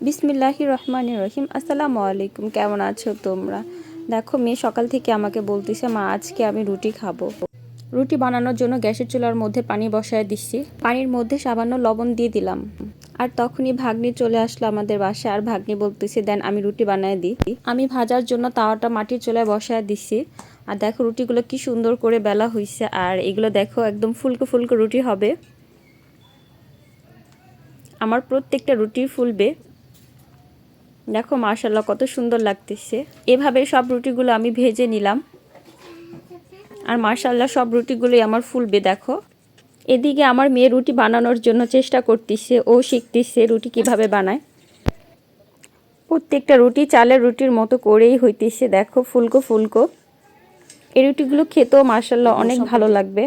বিসমিল্লাহির রহমানির রহিম। আসসালামু আলাইকুম। কেমন আছো তোমরা? দেখো মেয়ে সকাল থেকে আমাকে বলতেছে মা আজকে আমি রুটি খাবো। রুটি বানানোর জন্য গ্যাসের চুলার মধ্যে পানি বসায় দিচ্ছি। পানির মধ্যে সামান্য লবণ দিয়ে দিলাম। আর তখনই ভাগ্নি চলে আসলো আমাদের বাসায়। আর ভাগ্নি বলতেছে দেন আমি রুটি বানায় দিই। আমি ভাজার জন্য তাওয়াটা মাটির চুলায় বসায় দিচ্ছি। আর দেখো রুটিগুলো কি সুন্দর করে বেলা হয়েছে। আর এগুলো দেখো একদম ফুলকো ফুলকো রুটি হবে। আমার প্রত্যেকটা রুটি ফুলবে। দেখো মাশাআল্লাহ কত সুন্দর লাগতেছে। এভাবে সব রুটিগুলো আমি ভেজে নিলাম। আর মাশাআল্লাহ সব রুটিগুলোই আমার ফুলবে দেখো। এদিকে আমার মেয়ে রুটি বানানোর জন্য চেষ্টা করতেছে, ও শিখতেছে রুটি কিভাবে বানায়। প্রত্যেকটা রুটি চালের রুটির মতো করেই হইতেছে দেখো ফুলকো ফুলকো। এই রুটিগুলো খেতেও মাশাআল্লাহ অনেক ভালো লাগবে।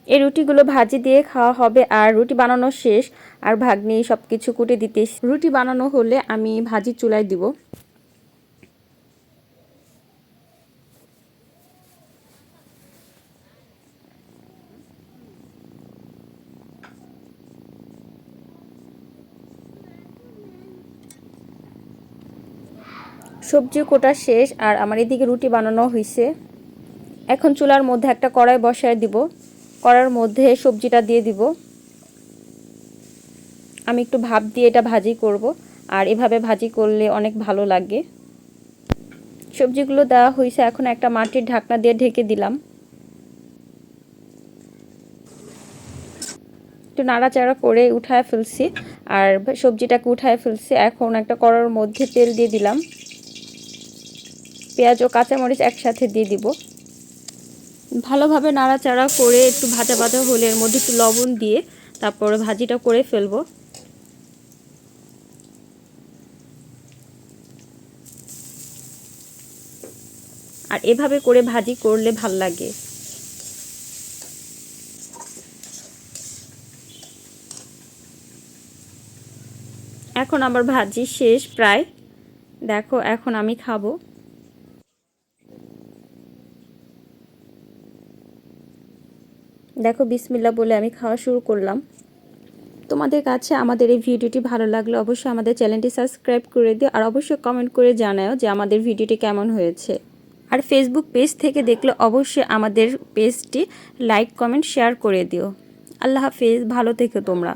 এই রুটিগুলো ভাজি দিয়ে খাওয়া হবে। আর রুটি বানানো শেষ। আর ভাগ্নি সব কিছু কুটে দিতে। রুটি বানানো হলে আমি ভাজি চুলায় দিব। সবজি কোটা শেষ আর আমার এদিকে রুটি বানানো হয়েছে। এখন চুলার মধ্যে একটা কড়াই বসায় দিব। কড়াইয়ের মধ্যে সবজিটা দিয়ে দিব। আমি একটু ভাপ দিয়ে এটা ভাজি করব। আর এভাবে ভাজি করলে অনেক ভালো লাগে। সবজিগুলো দেওয়া হয়েছে, এখন একটা মাটির ঢাকনা দিয়ে ঢেকে দিলাম। একটু নাড়াচাড়া করে উঠায় ফেলছি। আর সবজিটাকে উঠায় ফেলছি। এখন একটা কড়াইয়ের মধ্যে তেল দিয়ে দিলাম। পেঁয়াজ ও কাঁচামরিচ একসাথে দিয়ে দিব। ভালোভাবে নাড়াচাড়া করে একটু ভাজা ভাজা হলে এর মধ্যে একটু লবণ দিয়ে তারপরে ভাজিটা করে ফেলবো। আর এভাবে করে ভাজি করলে ভাল লাগে। এখন আমার ভাজি শেষ প্রায়। দেখো এখন আমি খাবো। দেখো বিসমিল্লাহ বলে আমি খাওয়া শুরু করলাম। তোমাদের কাছে আমাদের এই ভিডিওটি ভালো লাগলে অবশ্যই আমাদের চ্যানেলটি সাবস্ক্রাইব করে দিও। আর অবশ্যই কমেন্ট করে জানাও যে আমাদের ভিডিওটি কেমন হয়েছে। আর ফেসবুক পেজ থেকে দেখলে অবশ্যই আমাদের পেজটি লাইক কমেন্ট শেয়ার করে দিও। আল্লাহ হাফেজ, ভালো থেকো তোমরা।